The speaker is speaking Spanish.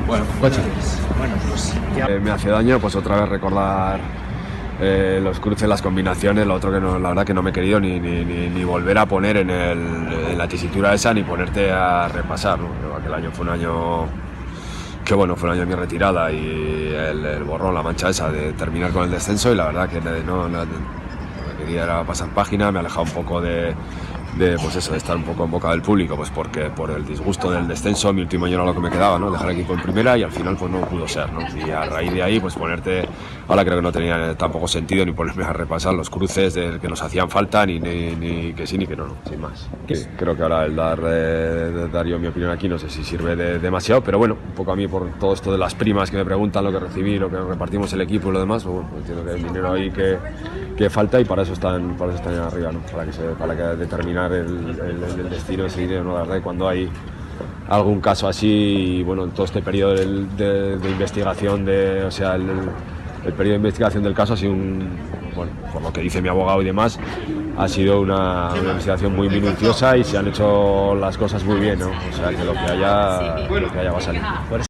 Bueno, coche. Bueno, pues ya... Me hace daño pues otra vez recordar los cruces, las combinaciones, lo otro que no, la verdad que no me he querido ni volver a poner en la tesitura esa, ni ponerte a repasar, ¿no? Aquel año fue un año que bueno, fue un año de mi retirada y el borrón, la mancha esa de terminar con el descenso, y la verdad que no quería era pasar página, me he alejado un poco pues eso, de estar un poco en boca del público, pues porque por el disgusto del descenso, mi último año era lo que me quedaba, ¿no? Dejar el equipo en primera, y al final pues no pudo ser, ¿no? Y a raíz de ahí pues ponerte, ahora creo que no tenía tampoco sentido ni ponerme a repasar los cruces que nos hacían falta, ni que sí ni que no, sin más. Creo que ahora el dar yo mi opinión aquí no sé si sirve de demasiado, pero bueno, un poco a mí por todo esto de las primas que me preguntan, lo que recibí, lo que repartimos el equipo y lo demás, pues bueno, entiendo que hay dinero ahí que falta, y para eso están ahí arriba, ¿no? Para que determinar el destino de ese dinero, ¿no? La verdad que cuando hay algún caso así, y bueno, en todo este periodo de investigación, o sea, el periodo de investigación del caso ha sido bueno, por lo que dice mi abogado y demás, ha sido una investigación muy minuciosa y se han hecho las cosas muy bien, ¿no? O sea, que lo que haya va a salir.